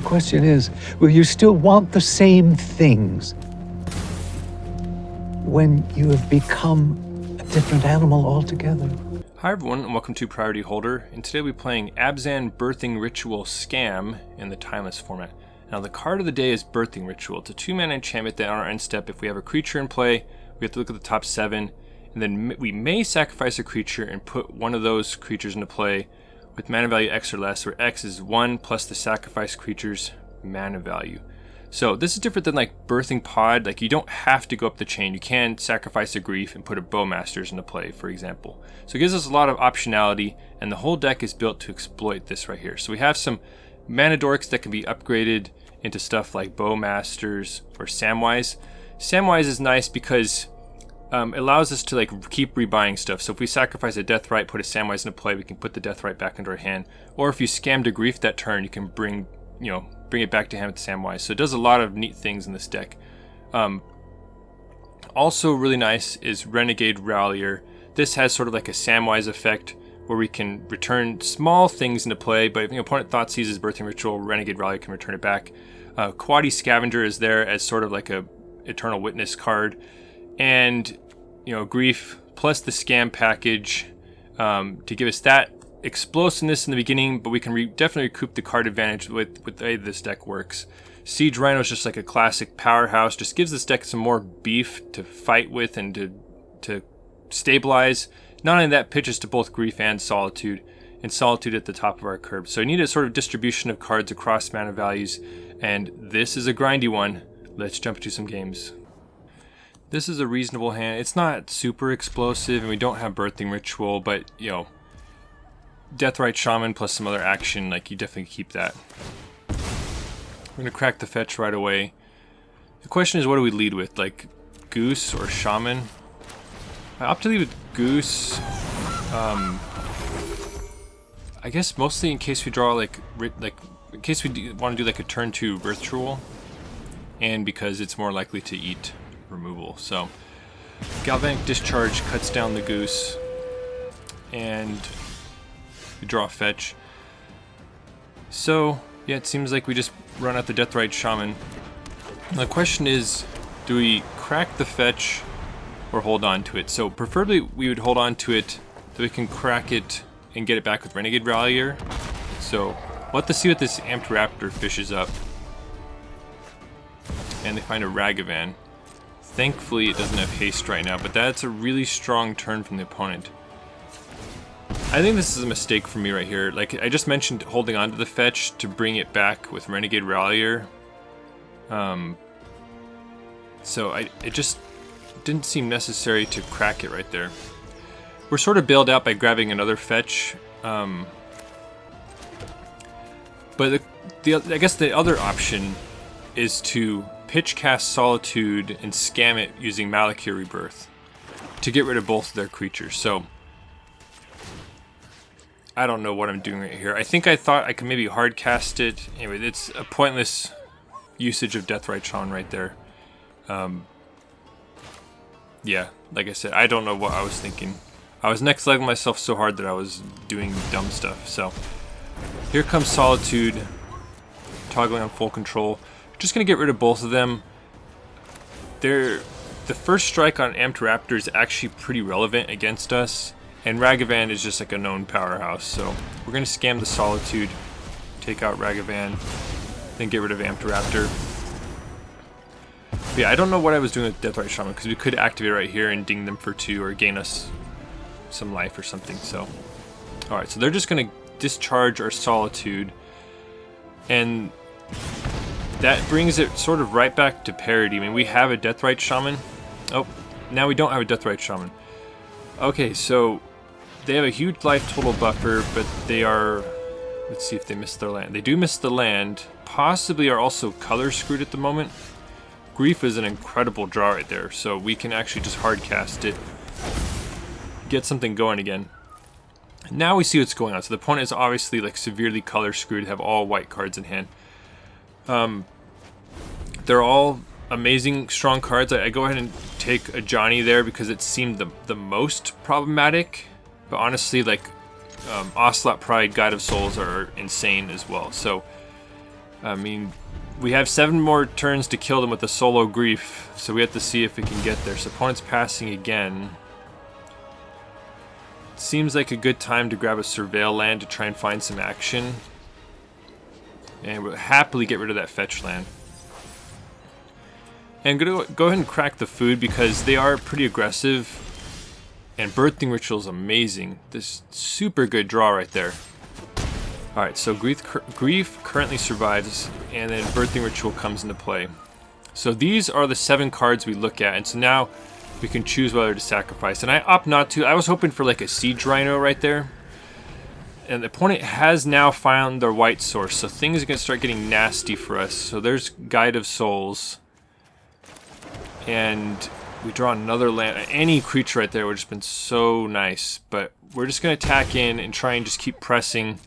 The question is, will you still want the same things when you have become a different animal altogether? Hi everyone, and welcome to Priority Holder, and today we'll be playing Abzan Birthing Ritual Scam in the Timeless format. Now the card of the day is Birthing Ritual. It's a 2-mana enchantment that on our end step, if we have a creature in play, we have to look at the top 7, and then we may sacrifice a creature and put one of those creatures into play with mana value X or less, where X is 1 plus the sacrificed creature's mana value. So this is different than like Birthing Pod. Like, you don't have to go up the chain. You can sacrifice a Grief and put a Bowmasters into play, for example. So it gives us a lot of optionality, and the whole deck is built to exploit this right here. So we have some mana dorks that can be upgraded into stuff like Bowmasters or Samwise. Samwise is nice because it allows us to like keep rebuying stuff. So if we sacrifice a Deathrite, put a Samwise into play, we can put the Deathrite back into our hand. Or if you scammed a Grief that turn, you can bring it back to hand with the Samwise. So it does a lot of neat things in this deck. Also really nice is Renegade Rallier. This has sort of like a Samwise effect where we can return small things into play, but if the opponent thought seizes Birthing Ritual, Renegade Rallier can return it back. Coati Scavenger is there as sort of like a Eternal Witness card. And Grief plus the Scam package to give us that explosiveness in the beginning, but we can definitely recoup the card advantage with the way this deck works. Siege Rhino is just like a classic powerhouse, just gives this deck some more beef to fight with and to stabilize. Not only that, pitches to both Grief and Solitude at the top of our curve. So you need a sort of distribution of cards across mana values, and this is a grindy one. Let's jump into some games. This is a reasonable hand. It's not super explosive, and we don't have Birthing Ritual, but Deathrite Shaman plus some other action, like, you definitely keep that. We're gonna crack the fetch right away. The question is, what do we lead with? Like Goose or Shaman? I opt to lead with Goose. I guess mostly in case we draw in case we want to do like a turn 2 Ritual, and because it's more likely to eat removal. So Galvanic Discharge cuts down the Goose, and we draw a fetch. So yeah, it seems like we just run out the Deathrite Shaman. Now, the question is, do we crack the fetch or hold on to it? So preferably we would hold on to it so we can crack it and get it back with Renegade Rallier. So we'll have to see what this Amped Raptor fishes up. And they find a Ragavan. Thankfully it doesn't have haste right now, but that's a really strong turn from the opponent. I think this is a mistake for me right here. Like I just mentioned, holding on to the fetch to bring it back with Renegade Rallier. So it just didn't seem necessary to crack it right there. We're sort of bailed out by grabbing another fetch. But I guess the other option is to pitch cast Solitude and scam it using Malakir Rebirth to get rid of both of their creatures. So I don't know what I'm doing right here. I thought I could maybe hard cast it. Anyway, it's a pointless usage of Deathrite Shaman right there. Yeah, like I said, I don't know what I was thinking. I was next leveling myself so hard that I was doing dumb stuff. So here comes Solitude, toggling on full control. Just gonna get rid of both of them. The first strike on Amped Raptor is actually pretty relevant against us, and Ragavan is just like a known powerhouse. So we're gonna scam the Solitude, take out Ragavan, then get rid of Amped Raptor. But yeah, I don't know what I was doing with Deathrite Shaman, because we could activate right here and ding them for 2 or gain us some life or something. So alright, so they're just gonna discharge our Solitude, and that brings it sort of right back to parity. I mean, we have a Deathrite Shaman. Oh, now we don't have a Deathrite Shaman. Okay, so they have a huge life total buffer, but they are... Let's see if they missed their land. They do miss the land. Possibly are also color screwed at the moment. Grief is an incredible draw right there, so we can actually just hard cast it. Get something going again. Now we see what's going on. So the opponent is obviously like severely color screwed, have all white cards in hand. They're all amazing strong cards. I go ahead and take a Johnny there because it seemed the most problematic, but honestly, like Ocelot Pride, Guide of Souls are insane as well. So I mean, we have 7 more turns to kill them with a solo grief, so we have to see if we can get there. So opponent's passing again. Seems like a good time to grab a surveil land to try and find some action. And we'll happily get rid of that fetch land. And I'm going to go ahead and crack the food because they are pretty aggressive. And Birthing Ritual is amazing. This super good draw right there. Alright, so Grief currently survives, and then Birthing Ritual comes into play. So these are the 7 cards we look at, and so now we can choose whether to sacrifice. And I opt not to. I was hoping for like a Siege Rhino right there. And the opponent has now found their white source, so things are going to start getting nasty for us. So there's Guide of Souls. And we draw another land. Any creature right there would have just been so nice. But we're just going to attack in and try and just keep pressing.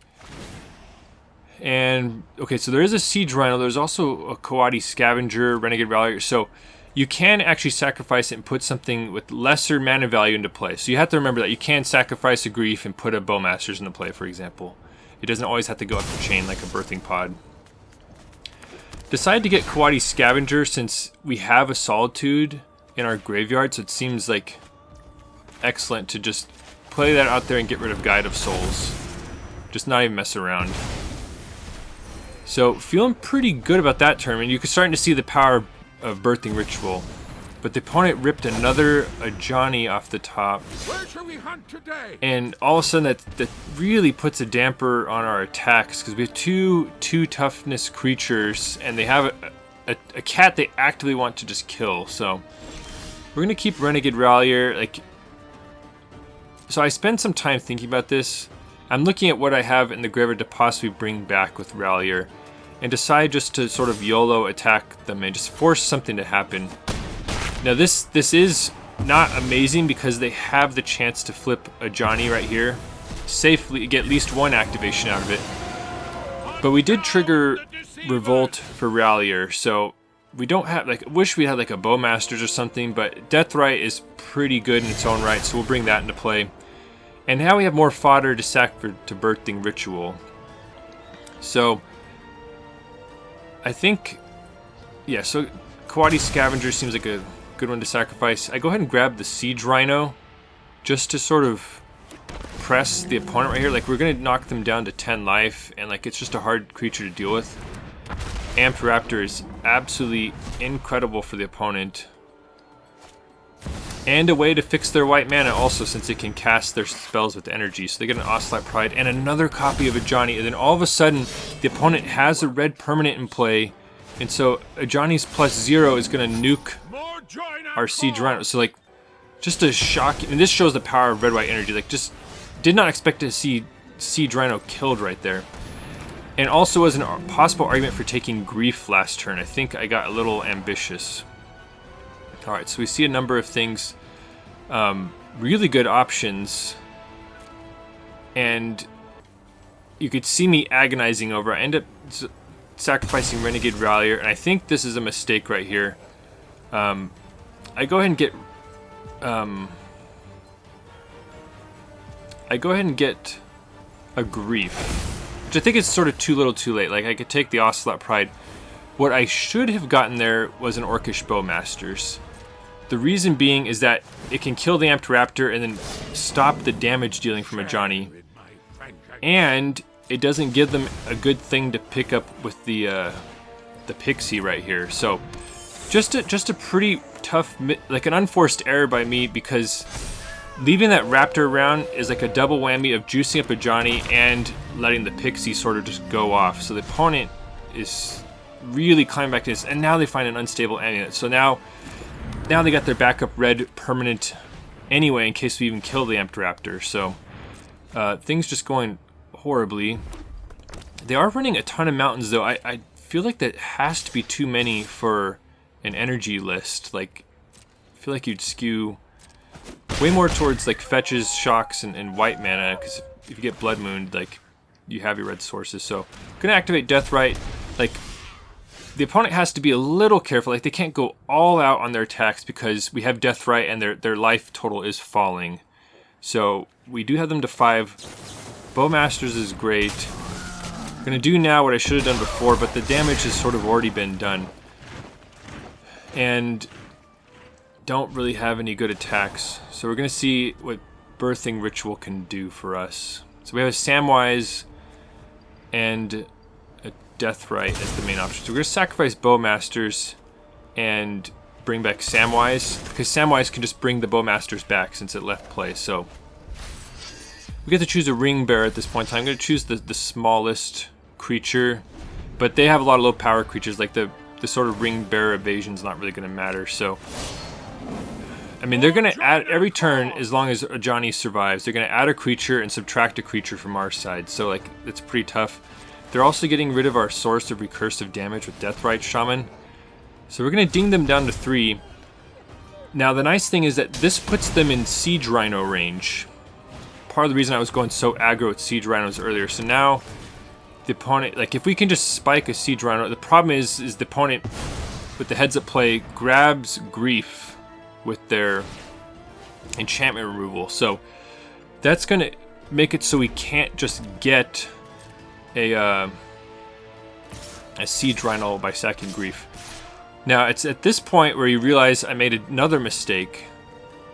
And, okay, so there is a Siege Rhino. There's also a Coati Scavenger, Renegade Rallier. So you can actually sacrifice it and put something with lesser mana value into play. So you have to remember that you can sacrifice a Grief and put a Bowmasters into play, for example. It doesn't always have to go up the chain like a Birthing Pod. Decided to get Coati Scavenger since we have a Solitude in our graveyard, so it seems like excellent to just play that out there and get rid of Guide of Souls. Just not even mess around. So feeling pretty good about that turn, and you're starting to see the power of Birthing Ritual. But the opponent ripped another Ajani off the top. Where shall we hunt today? And all of a sudden that really puts a damper on our attacks because we have two toughness creatures and they have a cat they actively want to just kill. So we're gonna keep Renegade Rallier. So I spent some time thinking about this. I'm looking at what I have in the graveyard to possibly bring back with Rallier and decide just to sort of YOLO attack them and just force something to happen. Now this is not amazing because they have the chance to flip a Johnny right here, safely get at least 1 activation out of it. But we did trigger Revolt for Rallier, so we don't have, I wish we had like a Bowmasters or something, but Deathrite is pretty good in its own right, so we'll bring that into play. And now we have more fodder to sack to Birthing Ritual. So I think, yeah, so Coati Scavenger seems like a good one to sacrifice. I go ahead and grab the Siege Rhino just to sort of press the opponent right here. Like, we're going to knock them down to 10 life, and like it's just a hard creature to deal with. Amped Raptor is absolutely incredible for the opponent. And a way to fix their white mana also, since it can cast their spells with energy. So they get an Ocelot Pride and another copy of Ajani, and then all of a sudden the opponent has a red permanent in play, and so Ajani's +0 is going to nuke our Siege Rhino. So like, just a shock. I mean, this shows the power of red-white energy. Like, just did not expect to see Siege Rhino killed right there. And also was a possible argument for taking Grief last turn. I think I got a little ambitious. Alright, so we see a number of things. Really good options. And you could see me agonizing over. I end up sacrificing Renegade Rallier, and I think this is a mistake right here. I go ahead and get a Grief, which I think is sort of too little too late. Like, I could take the Ocelot Pride. What I should have gotten there was an Orcish Bowmasters. The reason being is that it can kill the Amped Raptor and then stop the damage dealing from a Johnny. And it doesn't give them a good thing to pick up with the Pixie right here. So just a pretty tough, like an unforced error by me, because leaving that Raptor around is like a double whammy of juicing up a Johnny and letting the Pixie sort of just go off. So the opponent is really climbing back to this, and now they find an unstable amulet. So now they got their backup red permanent anyway in case we even kill the Amped Raptor. So things just going horribly. They are running a ton of mountains though. I feel like that has to be too many for an energy list. Like, I feel like you'd skew way more towards like fetches, shocks, and white mana, because if you get Blood Moon, like, you have your red sources. So gonna activate Deathrite. Like, the opponent has to be a little careful. Like, they can't go all out on their attacks because we have Deathrite and their life total is falling. So we do have them to 5. Bowmasters is great. I'm going to do now what I should have done before, but the damage has sort of already been done. And don't really have any good attacks. So we're going to see what Birthing Ritual can do for us. So we have a Samwise and a Deathrite as the main option. So we're going to sacrifice Bowmasters and bring back Samwise, because Samwise can just bring the Bowmasters back since it left play. So we get to choose a Ring Bearer at this point in time. I'm going to choose the smallest creature, but they have a lot of low power creatures, like the sort of Ring Bearer evasion is not really going to matter. So I mean, they're going to add every turn, as long as Johnny survives, they're going to add a creature and subtract a creature from our side. So like, it's pretty tough. They're also getting rid of our source of recursive damage with Deathrite Shaman. So we're going to ding them down to 3. Now the nice thing is that this puts them in Siege Rhino range. Part of the reason I was going so aggro with Siege Rhinos earlier. So now the opponent, like if we can just spike a Siege Rhino, the problem is the opponent with the heads up play grabs Grief with their enchantment removal. So that's going to make it so we can't just get a Siege Rhino by sacking Grief. Now it's at this point where you realize I made another mistake.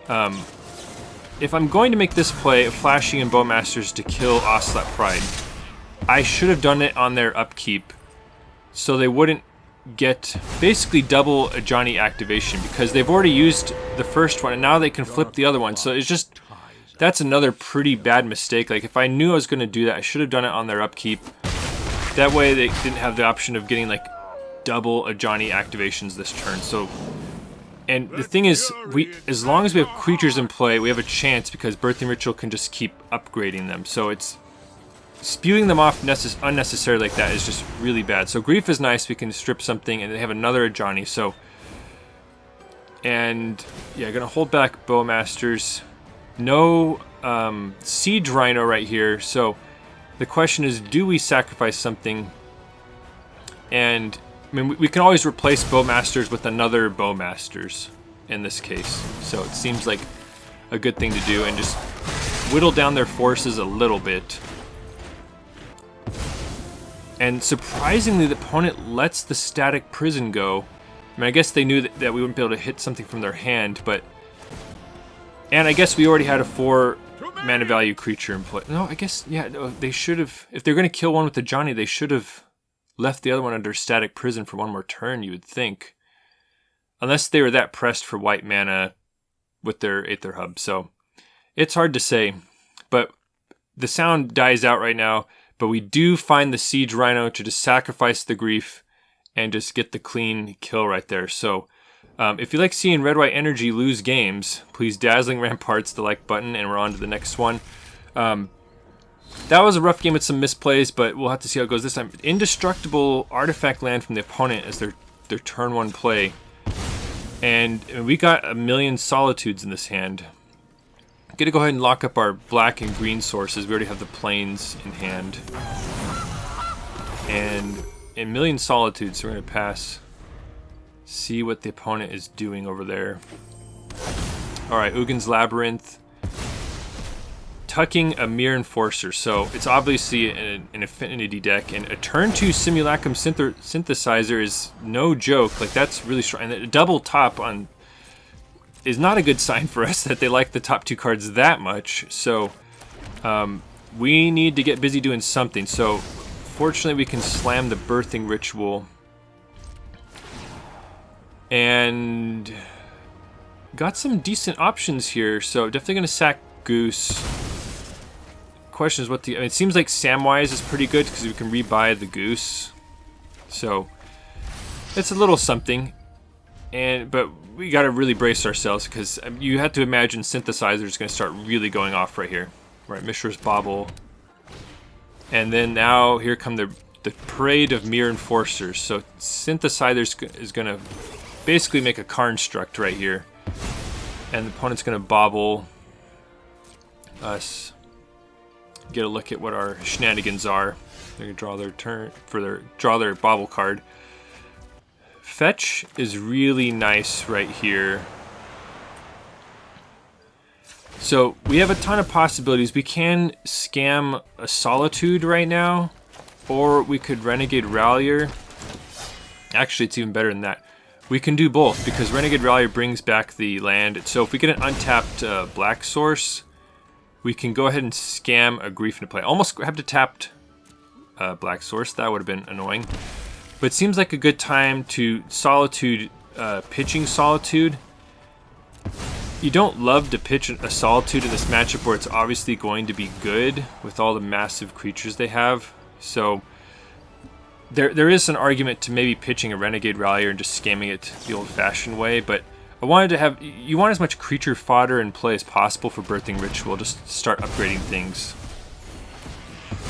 If I'm going to make this play of flashing in Bowmasters to kill Ocelot Pride, I should have done it on their upkeep so they wouldn't get basically double a Johnny activation, because they've already used the first one and now they can flip the other one. So it's just, that's another pretty bad mistake. Like if I knew I was going to do that, I should have done it on their upkeep. That way they didn't have the option of getting like double a Johnny activations this turn. So, and the thing is, as long as we have creatures in play, we have a chance, because Birthing Ritual can just keep upgrading them. So it's spewing them off unnecessarily like that is just really bad. So Grief is nice, we can strip something, and they have another Johnny. So, and yeah, gonna hold back Bowmasters. No Siege Rhino right here. So the question is, do we sacrifice something? And I mean, we can always replace Bowmasters with another Bowmasters in this case. So it seems like a good thing to do, and just whittle down their forces a little bit. And surprisingly, the opponent lets the Static Prison go. I mean, I guess they knew that we wouldn't be able to hit something from their hand, but... And I guess we already had a 4 mana value creature in play. No, I guess, yeah, no, they should have... If they're going to kill one with the Johnny, they should have left the other one under Static Prison for one more turn, you would think. Unless they were that pressed for white mana with their Aether Hub. So, it's hard to say. But the sound dies out right now. But we do find the Siege Rhino to just sacrifice the Grief and just get the clean kill right there. So, if you like seeing Red White Energy lose games, please Dazzling Ramparts the like button, and we're on to the next one. That was a rough game with some misplays, but we'll have to see how it goes this time. Indestructible Artifact land from the opponent as their turn 1 play. And we got a million Solitudes in this hand. I'm going to go ahead and lock up our black and green sources. We already have the plains in hand. And a million Solitudes, so we're going to pass. See what the opponent is doing over there. Alright, Ugin's Labyrinth. Tucking a Mere Enforcer. So it's obviously an Affinity deck. And a turn 2 Simulacrum Synthesizer is no joke. Like, that's really strong. And a double top on... is not a good sign for us that they like the top 2 cards that much. So we need to get busy doing something. So fortunately we can slam the Birthing Ritual. And got some decent options here. So definitely going to sack Goose. Question is what the... I mean, it seems like Samwise is pretty good because we can rebuy the Goose. So it's a little something. But we got to really brace ourselves, because you have to imagine Synthesizer is going to start really going off right here. Right, Mishra's Bauble. And then now here come the parade of Mere Enforcers. So Synthesizer is going to basically make a Karnstruct right here. And the opponent's going to bobble us. Get a look at what our shenanigans are. They're going to draw their turn draw their bobble card. Fetch is really nice right here. So we have a ton of possibilities. We can scam a Solitude right now. or we could Renegade Rallier. Actually, it's even better than that. We can do both, because Renegade Rallier brings back the land. So if we get an untapped black source, we can go ahead and scam a Grief into play. Almost have to tap black source. That would have been annoying. But it seems like a good time to Solitude, pitching Solitude. You don't love to pitch a Solitude in this matchup where it's obviously going to be good with all the massive creatures they have. So there is an argument to maybe pitching a Renegade Rallier and just scamming it the old-fashioned way, but I wanted to have... You want as much creature fodder in play as possible for Birthing Ritual, just to start upgrading things.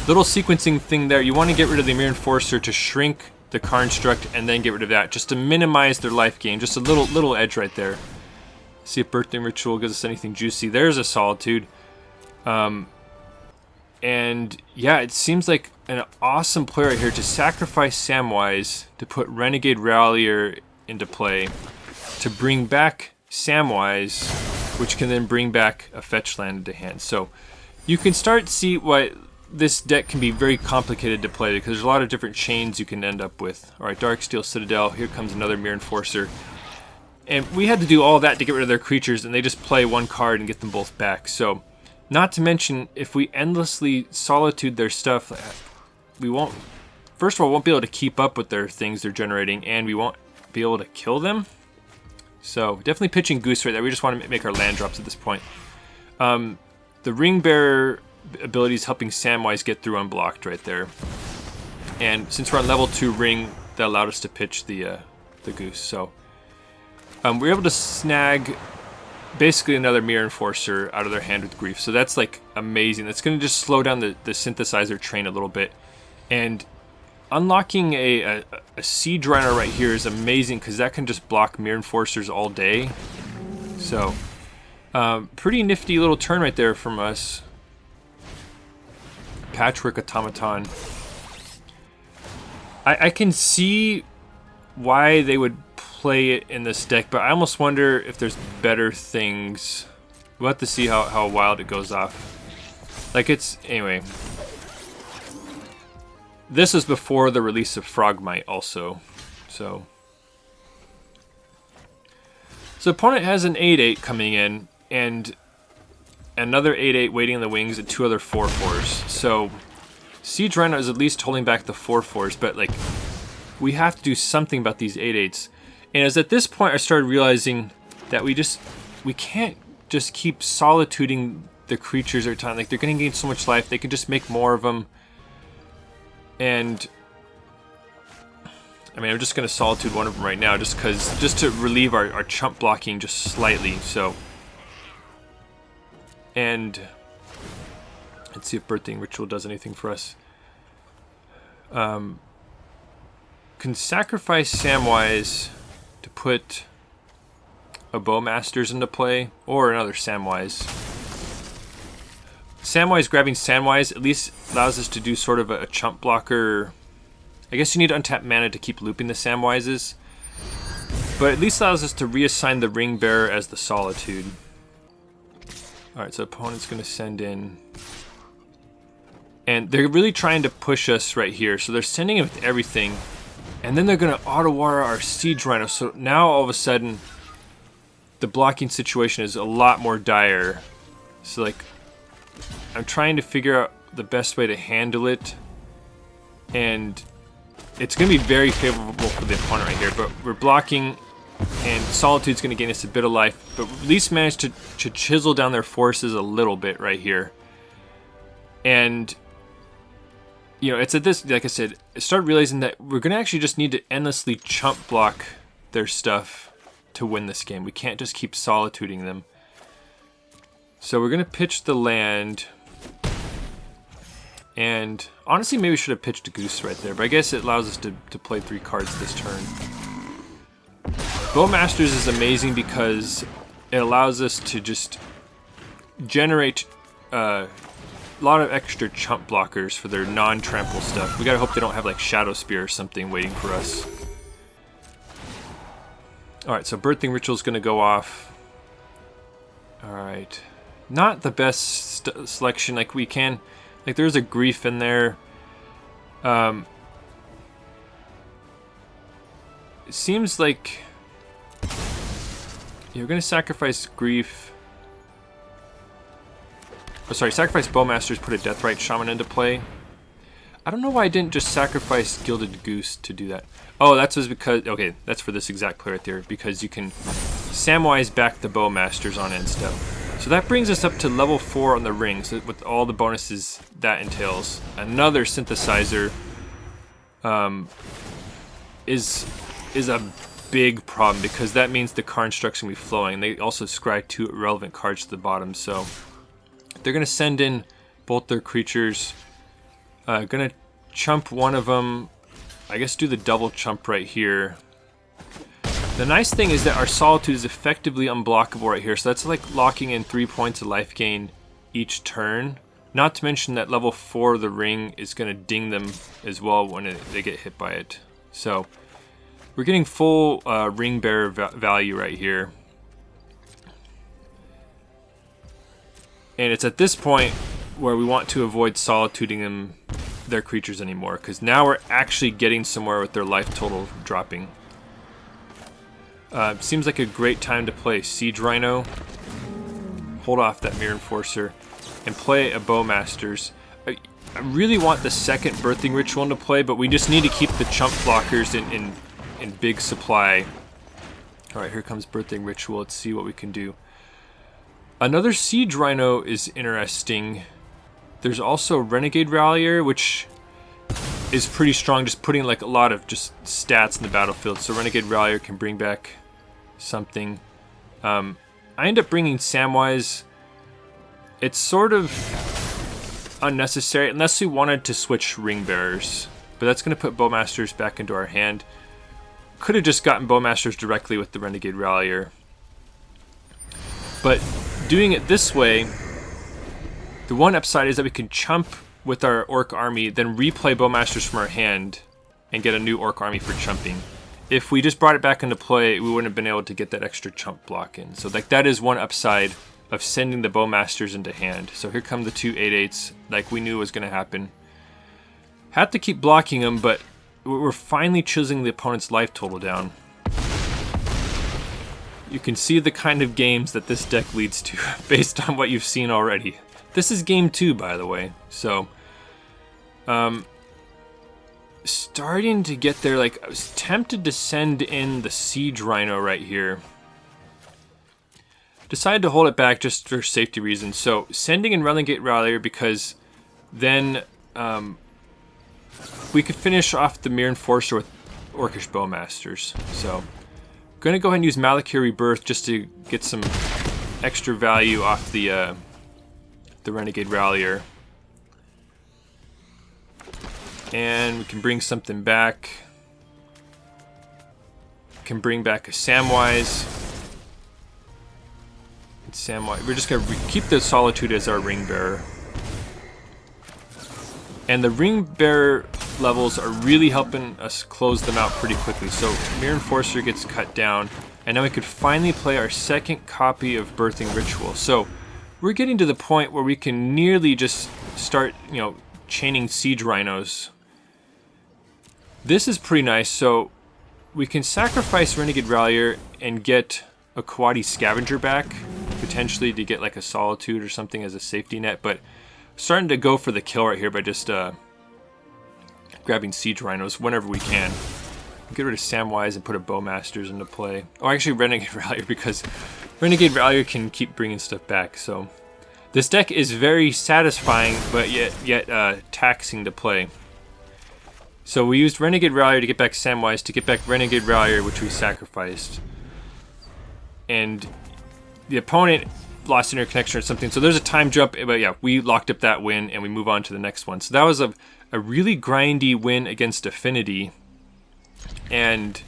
Little sequencing thing there, you want to get rid of the Mirror Enforcer to shrink the Construct and then get rid of that, just to minimize their life gain. Just a little edge right there. See if Birthing Ritual gives us anything juicy. There's a Solitude. And yeah, it seems like an awesome play right here to sacrifice Samwise to put Renegade Rallier into play to bring back Samwise, which can then bring back a fetch land into hand. So you can start to see why this deck can be very complicated to play, because there's a lot of different chains you can end up with. Alright, Darksteel Citadel, here comes another Mirror Enforcer. And we had to do all that to get rid of their creatures, and they just play one card and get them both back. So, not to mention, if we endlessly Solitude their stuff, we won't... First of all, we won't be able to keep up with their things they're generating, and we won't be able to kill them. So, definitely pitching Goose right there. We just want to make our land drops at this point. The Ring Bearer ability is helping Samwise get through unblocked right there. And since we're on level 2 Ring, that allowed us to pitch the Goose. So, we were able to snag basically another Mirror Enforcer out of their hand with Grief. So that's like amazing. That's going to just slow down the synthesizer train a little bit. And unlocking a Siege Rhino right here is amazing, because that can just block Mirror Enforcers all day. So, pretty nifty little turn right there from us. Patchwork Automaton. I can see why they would play it in this deck, but I almost wonder if there's better things. We'll have to see how wild it goes off. Like, it's... Anyway. This is before the release of Frogmite also. So opponent has an 8/8 coming in, and another 8/8 waiting in the wings, and 2 other 4/4s. So Siege Rhino is at least holding back the 4/4s, but like, we have to do something about these 8/8s. And it's at this point I started realizing that we can't just keep solituding the creatures every time. Like, they're going to gain so much life. They can just make more of them. And I mean, I'm just going to Solitude one of them right now, just to relieve our chump blocking just slightly. So, and let's see if Birthing Ritual does anything for us. Can sacrifice Samwise to put a Bowmasters into play, or another Samwise. Samwise grabbing Samwise at least allows us to do sort of a chump blocker. I guess you need to untap mana to keep looping the Samwises, but at least allows us to reassign the Ring Bearer as the Solitude. Alright, so opponent's going to send in, and they're really trying to push us right here, so they're sending it with everything. And then they're going to auto-war our Siege Rhino, so now all of a sudden the blocking situation is a lot more dire. So like, I'm trying to figure out the best way to handle it, and it's going to be very favorable for the opponent right here, but we're blocking, and Solitude's going to gain us a bit of life, but at least managed to chisel down their forces a little bit right here. And you know, it's at this, like I said, I started realizing that we're going to actually just need to endlessly chump block their stuff to win this game. We can't just keep solituding them. So we're going to pitch the land. And honestly, maybe we should have pitched a Goose right there, but I guess it allows us to play 3 cards this turn. Bowmasters is amazing because it allows us to just generate a lot of extra chump blockers for their non-trample stuff. We gotta hope they don't have like Shadow Spear or something waiting for us. Alright, so Birthing Ritual is gonna go off. Alright. Not the best selection. Like, we can... Like, there's a Grief in there. It seems like you're going to sacrifice Grief. Oh, sorry, sacrifice Bowmasters, put a Deathrite Shaman into play. I don't know why I didn't just sacrifice Gilded Goose to do that. Oh, that's just because... Okay, that's for this exact play right there, because you can Samwise back the Bowmasters on end step. So that brings us up to level 4 on the ring, so with all the bonuses that entails. Another synthesizer is a big problem, because that means the card instruction will be flowing. They also scry 2 irrelevant cards to the bottom, so they're going to send in both their creatures. Going to chump one of them. I guess do the double chump right here. The nice thing is that our Solitude is effectively unblockable right here, so that's like locking in 3 points of life gain each turn. Not to mention that level 4 of the ring is going to ding them as well when they get hit by it. So we're getting full ring bearer value right here. And it's at this point where we want to avoid solituding their creatures anymore, because now we're actually getting somewhere with their life total dropping. Seems like a great time to play Siege Rhino, hold off that Mirror Enforcer, and play a Bowmasters. I really want the second Birthing Ritual into play, but we just need to keep the chump blockers in big supply. Alright, here comes Birthing Ritual. Let's see what we can do. Another Siege Rhino is interesting. There's also Renegade Rallier, which is pretty strong, just putting like a lot of just stats in the battlefield. So Renegade Rallier can bring back something. I end up bringing Samwise. It's sort of unnecessary unless we wanted to switch ring bearers, but that's going to put Bowmasters back into our hand. Could have just gotten Bowmasters directly with the Renegade Rallier, but doing it this way, the one upside is that we can chump with our Orc army, then replay Bowmasters from our hand and get a new Orc army for chumping. If we just brought it back into play, we wouldn't have been able to get that extra chump block in. So like that is one upside of sending the Bowmasters into hand. So here come the 2 8/8s, like we knew was going to happen. Had to keep blocking them, but we're finally chiseling the opponent's life total down. You can see the kind of games that this deck leads to based on what you've seen already. This is game 2, by the way, so starting to get there. Like, I was tempted to send in the Siege Rhino right here. Decided to hold it back just for safety reasons. So sending in Renegade Rallier, because then we could finish off the Mirror Enforcer with Orcish Bowmasters. So going to go ahead and use Malakir Rebirth just to get some extra value off the Renegade Rallier. And we can bring something back. Can bring back a Samwise. We're just going to keep the Solitude as our ring bearer. And the ring bearer levels are really helping us close them out pretty quickly. So Mirror Enforcer gets cut down, and now we could finally play our second copy of Birthing Ritual. So we're getting to the point where we can nearly just start, chaining Siege Rhinos. This is pretty nice. So we can sacrifice Renegade Rallier and get a Coati Scavenger back, potentially to get like a Solitude or something as a safety net, but starting to go for the kill right here by just grabbing Siege Rhinos whenever we can. Get rid of Samwise and put a Bowmasters into play. Oh, actually Renegade Rallier, because Renegade Rallier can keep bringing stuff back. So this deck is very satisfying, but yet taxing to play. So we used Renegade Rallier to get back Samwise, to get back Renegade Rallier, which we sacrificed. And the opponent lost interconnection or something, so there's a time jump, but yeah, we locked up that win and we move on to the next one. So that was a really grindy win against Affinity. And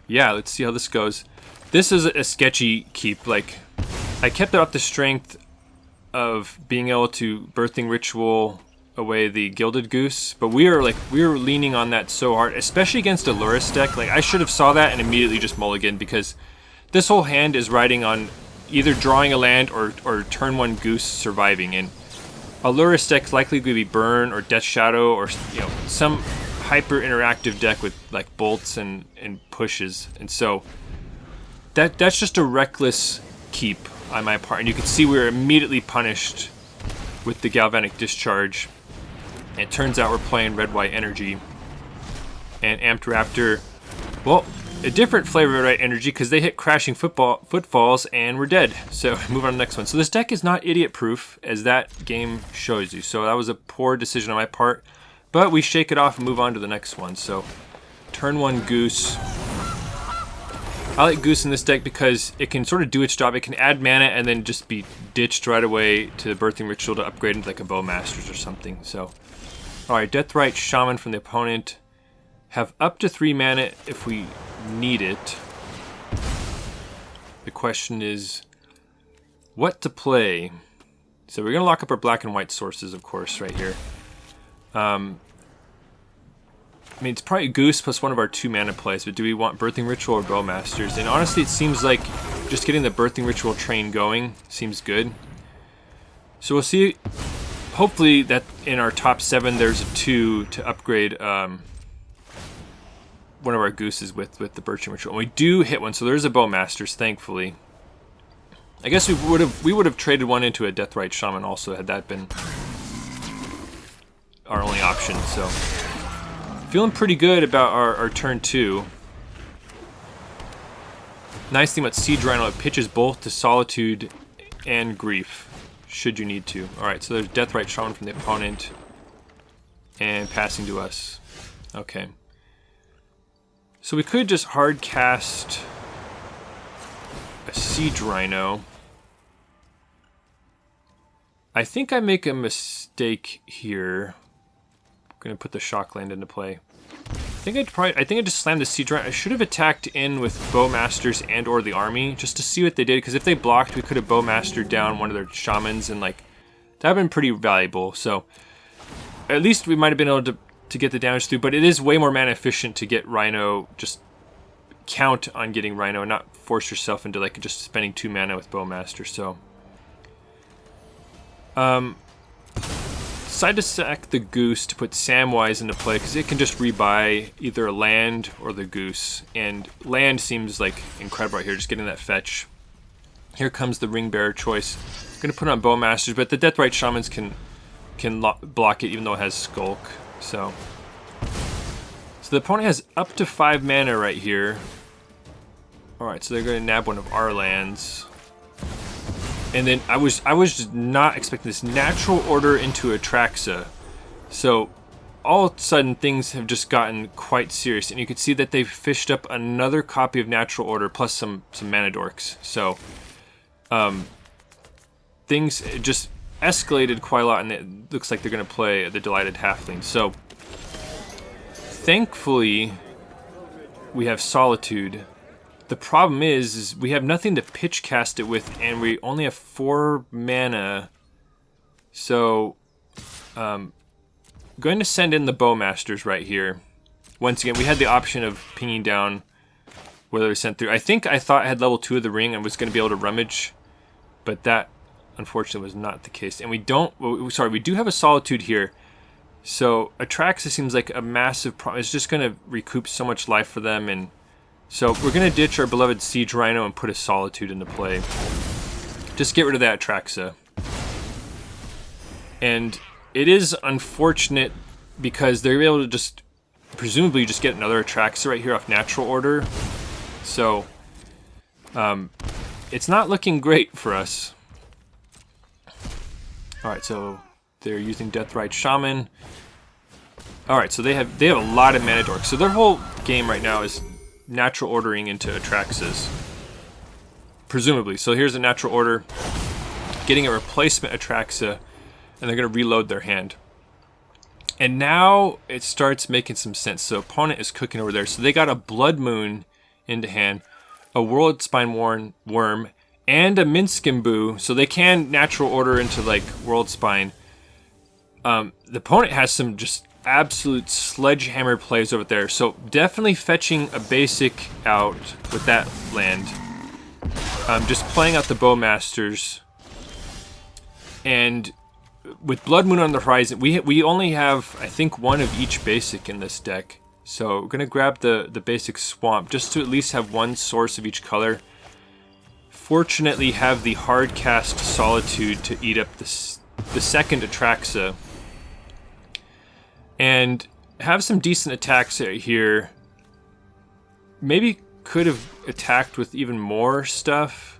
yeah, let's see how this goes. This is a sketchy keep. Like, I kept it off the strength of being able to Birthing Ritual away the Gilded Goose, but we were leaning on that so hard, especially against a Lurrus deck. Like, I should have saw that and immediately just mulligan, because this whole hand is riding on either drawing a land or turn 1 Goose surviving, and A Lurrus deck likely going to be Burn or Death Shadow, or some hyper interactive deck with like bolts and pushes, and so that's just a reckless keep on my part. And you can see we were immediately punished with the Galvanic Discharge. It turns out we're playing red-white energy. And Amped Raptor, well, a different flavor of red-white energy because they hit Crashing Footfalls and we're dead. So move on to the next one. So this deck is not idiot-proof, as that game shows you. So that was a poor decision on my part. But we shake it off and move on to the next one. So turn 1 Goose. I like Goose in this deck because it can sort of do its job. It can add mana and then just be ditched right away to the Birthing Ritual to upgrade into like a Bowmasters or something. So, alright, Deathrite Shaman from the opponent. Have up to 3 mana if we need it. The question is what to play. So we're going to lock up our black and white sources, of course, right here. I mean, it's probably Goose plus one of our 2 mana plays, but do we want Birthing Ritual or Bowmasters? And honestly, it seems like just getting the Birthing Ritual train going seems good. So we'll see. Hopefully that in our top 7 there's a 2 to upgrade one of our Gooses with the Birthing Ritual. And we do hit one, so there's a Bowmasters, thankfully. I guess we would have traded one into a Deathrite Shaman also had that been our only option. So feeling pretty good about our turn 2. Nice thing about Siege Rhino, it pitches both to Solitude and Grief, should you need to. Alright, so there's Deathrite Shaman from the opponent, and passing to us. Okay. So we could just hard cast a Siege Rhino. I think I make a mistake here. Gonna put the shock land into play. I think I just slammed the Siege Rhino. I should have attacked in with Bowmasters and or the army just to see what they did, because if they blocked, we could have Bowmastered down one of their shamans, and like that would have been pretty valuable. So at least we might have been able to get the damage through, but it is way more mana efficient to get Rhino. Just count on getting Rhino and not force yourself into like just spending 2 mana with Bowmaster. So decide to sack the Goose to put Samwise into play, because it can just rebuy either a land or the Goose. And land seems like incredible right here, just getting that fetch. Here comes the Ring Bearer choice. I'm going to put on Bowmasters, but the Deathrite Shamans can block it even though it has Skulk. So the opponent has up to 5 mana right here. Alright, so they're going to nab one of our lands. And then I was just not expecting this natural order into Atraxa. So all of a sudden things have just gotten quite serious, and you can see that they've fished up another copy of Natural Order plus some mana dorks. So things just escalated quite a lot, and it looks like they're going to play the Delighted Halfling. So thankfully we have Solitude. The problem is we have nothing to pitch cast it with, and we only have 4 mana. So, going to send in the Bowmasters right here. Once again, we had the option of pinging down whether we sent through. I thought I had level 2 of the ring and was going to be able to rummage, but that unfortunately was not the case. And we do have a Solitude here. So Atraxa seems like a massive problem. It's just going to recoup so much life for them, and so we're going to ditch our beloved Siege Rhino and put a Solitude into play. Just get rid of that Atraxa. And it is unfortunate because they're able to just presumably just get another Atraxa right here off Natural Order. So it's not looking great for us. Alright, so they're using Deathrite Shaman. Alright, so they have a lot of mana dorks. So their whole game right now is natural ordering into Atraxas, presumably. So here's a natural order, getting a replacement Atraxa, and they're going to reload their hand. And now it starts making some sense. So opponent is cooking over there. So they got a Blood Moon into hand, a World Spine Worm, and a Minskimbu. So they can natural order into like World Spine. The opponent has some just absolute sledgehammer plays over there, so definitely fetching a basic out with that land. Just playing out the Bowmasters, and with Blood Moon on the horizon, we only have, I think, one of each basic in this deck. So we're going to grab the basic Swamp just to at least have one source of each color. Fortunately, have the hard cast Solitude to eat up the second Atraxa. And have some decent attacks here. Maybe could have attacked with even more stuff.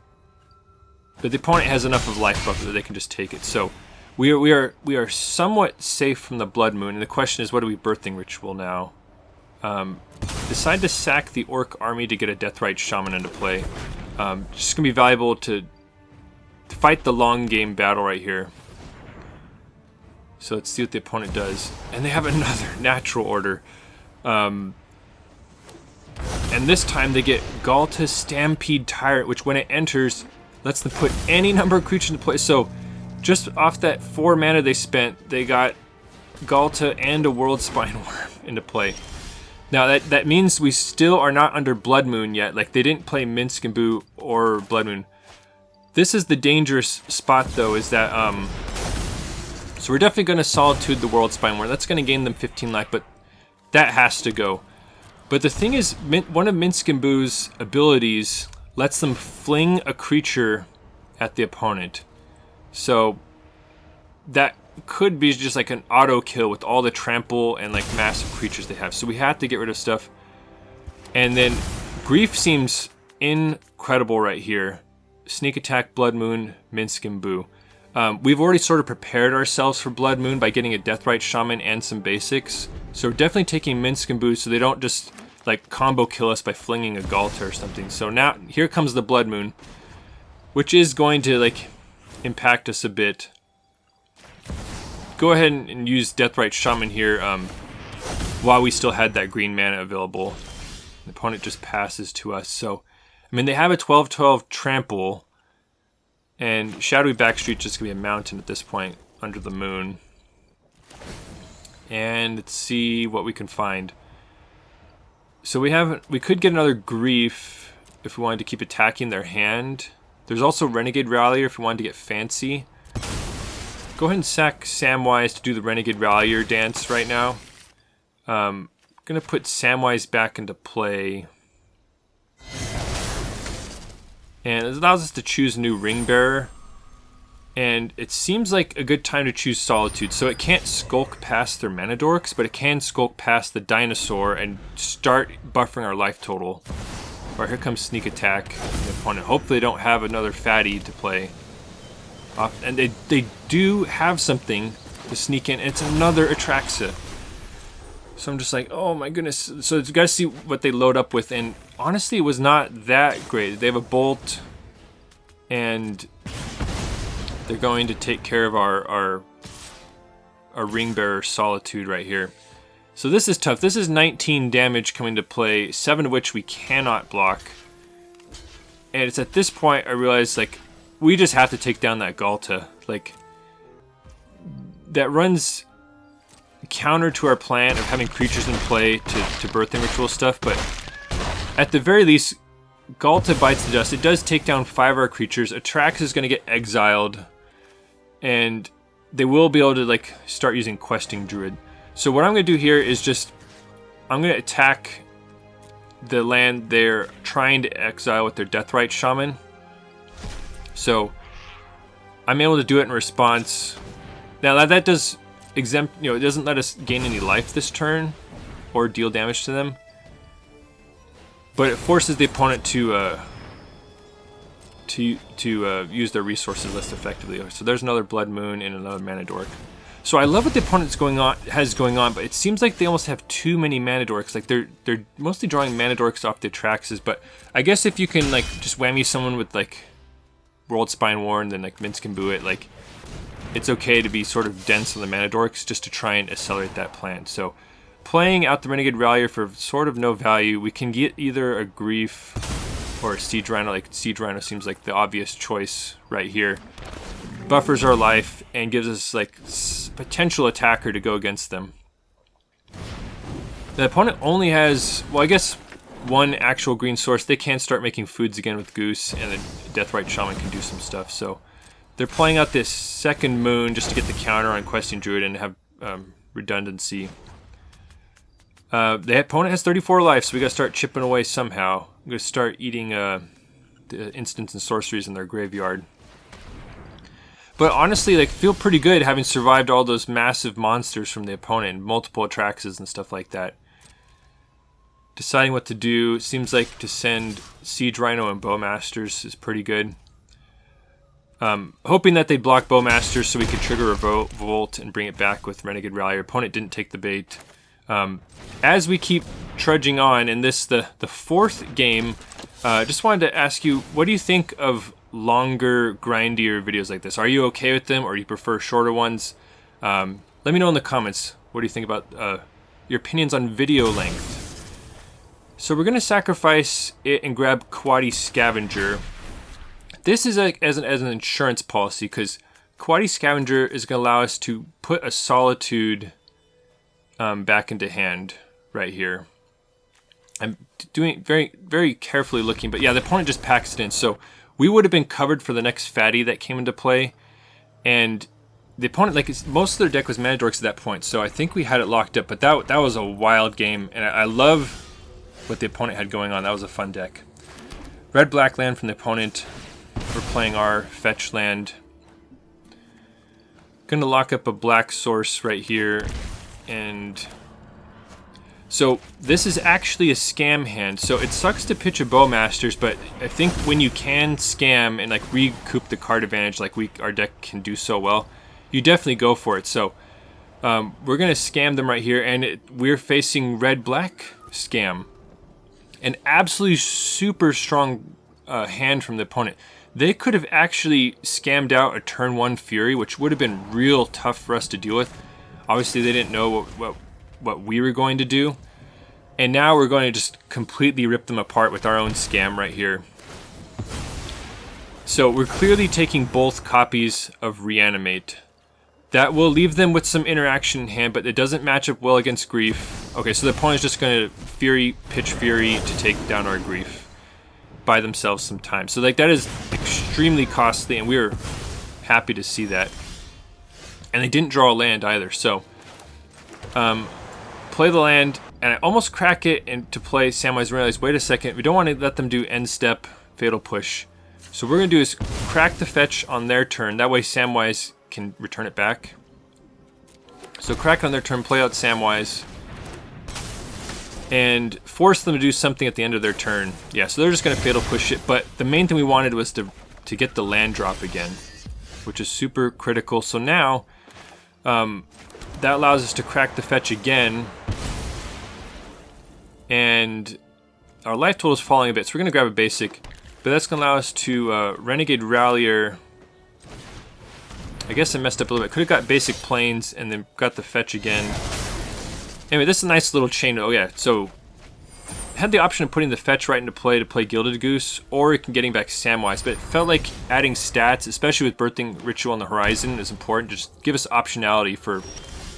But the opponent has enough of life buffer that they can just take it. So we are somewhat safe from the Blood Moon. And the question is, what do we Birthing Ritual now? Decide to sack the Orc army to get a Deathrite Shaman into play. Just gonna be valuable to fight the long game battle right here. So let's see what the opponent does. And they have another natural order. And this time they get Galta Stampede Tyrant, which when it enters, lets them put any number of creatures into play. So just off that 4 mana they spent, they got Galta and a World Spine Worm into play. Now that means we still are not under Blood Moon yet. Like, they didn't play Minsk and Boo or Blood Moon. This is the dangerous spot though, is that so we're definitely going to Solitude the World Spine Worm. That's going to gain them 15 life, but that has to go. But the thing is, one of Minsk and Boo's abilities lets them fling a creature at the opponent. So that could be just like an auto kill with all the trample and like massive creatures they have. So we have to get rid of stuff. And then Grief seems incredible right here. Sneak Attack, Blood Moon, Minsk and Boo. We've already sort of prepared ourselves for Blood Moon by getting a Deathrite Shaman and some basics. So we're definitely taking Minsk and Boo so they don't just like combo kill us by flinging a Galta or something. So now here comes the Blood Moon, which is going to like impact us a bit. Go ahead and use Deathrite Shaman here while we still had that green mana available. The opponent just passes to us. So, I mean, they have a 12/12 trample, and Shadowy Backstreet just gonna be a mountain at this point under the moon. And let's see what we can find. So we could get another Grief if we wanted to keep attacking their hand. There's also Renegade Rallier if we wanted to get fancy. Go ahead and sack Samwise to do the Renegade Rallier dance right now. Gonna put Samwise back into play. And it allows us to choose a new Ring Bearer. And it seems like a good time to choose Solitude. So it can't skulk past their mana dorks, but it can skulk past the dinosaur and start buffering our life total. Alright, here comes Sneak Attack. The opponent. Hopefully they don't have another fatty to play. And they do have something to sneak in. It's another Atraxa. So I'm just like, oh my goodness. So you guys see what they load up with. And honestly, it was not that great. They have a Bolt. And they're going to take care of our Ring Bearer Solitude right here. So this is tough. This is 19 damage coming to play, 7 of which we cannot block. And it's at this point I realize, like, we just have to take down that Galta. Like, that runs counter to our plan of having creatures in play to Birthing Ritual stuff, but at the very least, Galta bites the dust. It does take down 5 of our creatures. Atrax is going to get exiled, and they will be able to like start using Questing Druid. So what I'm going to do here is just, I'm going to attack the land they're trying to exile with their Deathrite Shaman. So I'm able to do it in response. Now that does exempt, it doesn't let us gain any life this turn or deal damage to them, but it forces the opponent to use their resources less effectively. So there's another Blood Moon and another Mana Dork. So I love what the opponent's has going on, but it seems like they almost have too many Mana Dorks. Like they're mostly drawing Mana Dorks off the Atraxes, but I guess if you can like just whammy someone with like World Spine Worn, then like Minsk and Boo it, like it's okay to be sort of dense on the Mana Dorks just to try and accelerate that plan. So playing out the Renegade Rallier for sort of no value, we can get either a Grief or a Siege Rhino. Like Siege Rhino seems like the obvious choice right here. Buffers our life and gives us like potential attacker to go against them. The opponent only has, well, I guess one actual green source. They can start making foods again with Goose, and then Deathrite Shaman can do some stuff. So They're playing out this second moon just to get the counter on Questing Druid and have redundancy. The opponent has 34 life, so we gotta start chipping away somehow. I'm gonna start eating the instants and sorceries in their graveyard. But honestly, like, feel pretty good having survived all those massive monsters from the opponent, multiple Atraxes and stuff like that. Deciding what to do, seems like to send Siege Rhino and Bowmasters is pretty good. Hoping that they block Bowmasters so we could trigger Revolt and bring it back with Renegade Rallier. Opponent didn't take the bait. As we keep trudging on, in this, the fourth game, just wanted to ask you, what do you think of longer, grindier videos like this? Are you okay with them, or do you prefer shorter ones? Let me know in the comments. What do you think about your opinions on video length? So we're going to sacrifice it and grab Coati Scavenger. This is like as an insurance policy, because Coati Scavenger is going to allow us to put a Solitude back into hand right here. I'm doing very carefully looking, but yeah, the opponent just packs it in. So we would have been covered for the next fatty that came into play, and the opponent, like, most of their deck was Mana Dorks at that point, so I think we had it locked up. But that was a wild game, and I love what the opponent had going on. That was a fun deck. Red-black land from the opponent. We're playing our fetch land. Gonna lock up a black source right here, and so this is actually a scam hand. So it sucks to pitch a Bowmasters, but I think when you can scam and like recoup the card advantage, like our deck can do so well, you definitely go for it. So we're gonna scam them right here, and we're facing red-black scam. An absolutely super strong hand from the opponent. They could have actually scammed out a turn 1 Fury, which would have been real tough for us to deal with. Obviously, they didn't know what we were going to do. And now we're going to just completely rip them apart with our own scam right here. So we're clearly taking both copies of Reanimate. That will leave them with some interaction in hand, but it doesn't match up well against Grief. Okay, so the opponent's just going to pitch Fury to take down our Grief. Buy themselves some time. So like, that is extremely costly, and we were happy to see that. And they didn't draw a land either, so play the land, and I almost crack it into play Samwise. Realize, wait a second, we don't want to let them do end step Fatal Push. So what we're going to do is crack the fetch on their turn. That way Samwise can return it back. So crack on their turn, play out Samwise, and force them to do something at the end of their turn. Yeah, so they're just going to Fatal Push it, but the main thing we wanted was to get the land drop again, which is super critical. So now, that allows us to crack the fetch again, and our life total is falling a bit, so we're going to grab a basic, but that's going to allow us to Renegade Rallier. I guess I messed up a little bit. Could have got basic planes and then got the fetch again. Anyway, this is a nice little chain. Oh yeah, so had the option of putting the fetch right into play to play Gilded Goose, or getting back Samwise, but it felt like adding stats, especially with Birthing Ritual on the horizon, is important. Just give us optionality for...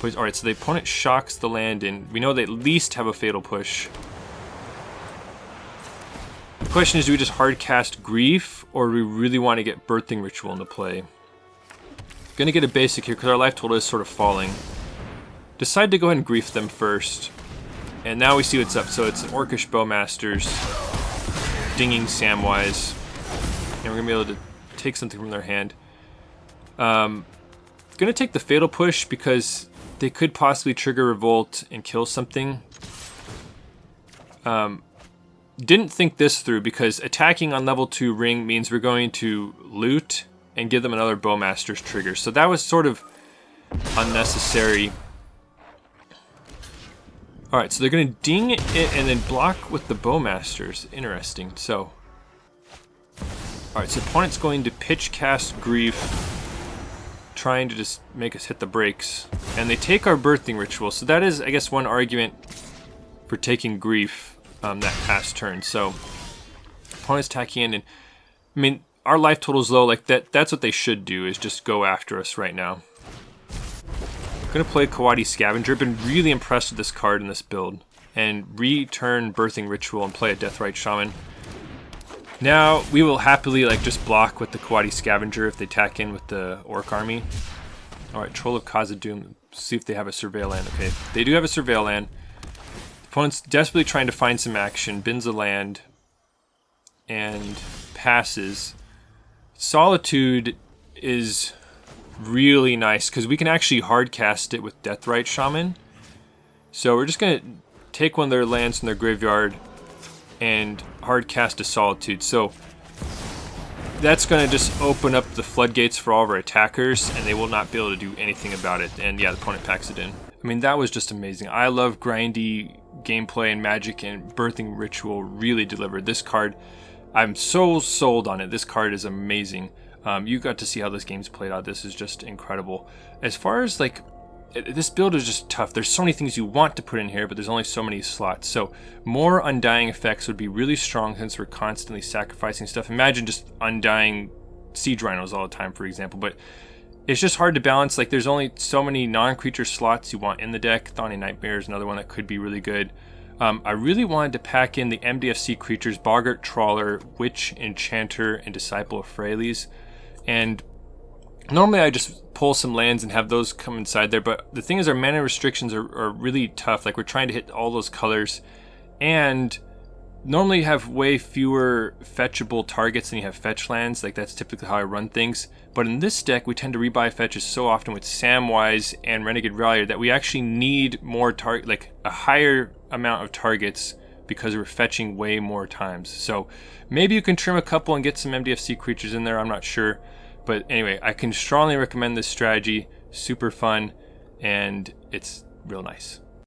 Alright, so the opponent shocks the land, and we know they at least have a Fatal Push. The question is, do we just hard cast Grief, or do we really want to get Birthing Ritual into play? Gonna get a basic here, because our life total is sort of falling. Decide to go ahead and Grief them first. And now we see what's up. So it's an Orcish Bowmasters dinging Samwise. And we're going to be able to take something from their hand. Going to take the Fatal Push because they could possibly trigger Revolt and kill something. Didn't think this through, because attacking on level 2 ring means we're going to loot and give them another Bowmasters trigger. So that was sort of unnecessary. Alright, so they're going to ding it and then block with the Bowmasters. Interesting. So, alright, so opponent's going to pitch cast Grief, trying to just make us hit the brakes. And they take our Birthing Ritual. So that is, I guess, one argument for taking Grief that past turn. So, opponent's attacking in, and I mean, our life total is low. Like, that's what they should do, is just go after us right now. I'm going to play Coati Scavenger. I've been really impressed with this card in this build. And return Birthing Ritual and play a Deathrite Shaman. Now, we will happily like just block with the Coati Scavenger if they tack in with the Orc army. Alright, Troll of Khazad-dûm. See if they have a Surveil land. Okay, they do have a Surveil land. Opponent's desperately trying to find some action. Bins a land. And passes. Solitude is really nice because we can actually hard cast it with Deathrite Shaman. So we're just going to take one of their lands from their graveyard and hard cast a Solitude. So that's going to just open up the floodgates for all of our attackers, and they will not be able to do anything about it. And yeah, the opponent packs it in. I mean, that was just amazing. I love grindy gameplay and Magic, and Birthing Ritual really delivered. This card, I'm so sold on it. This card is amazing. You got to see how this game's played out. This is just incredible. As far as like, this build is just tough. There's so many things you want to put in here, but there's only so many slots. So more Undying effects would be really strong since we're constantly sacrificing stuff. Imagine just Undying Siege Rhinos all the time, for example. But it's just hard to balance. Like, there's only so many non-creature slots you want in the deck. Thawny Nightmare is another one that could be really good. I really wanted to pack in the MDFC creatures, Boggart Trawler, Witch, Enchanter, and Disciple of Freyalise. And normally I just pull some lands and have those come inside there, but the thing is our mana restrictions are really tough. Like, we're trying to hit all those colors, and normally you have way fewer fetchable targets than you have fetch lands. Like, that's typically how I run things. But in this deck, we tend to rebuy fetches so often with Samwise and Renegade Rallier that we actually need more like a higher amount of targets because we're fetching way more times. So maybe you can trim a couple and get some MDFC creatures in there, I'm not sure. But anyway, I can strongly recommend this strategy. Super fun, and it's real nice.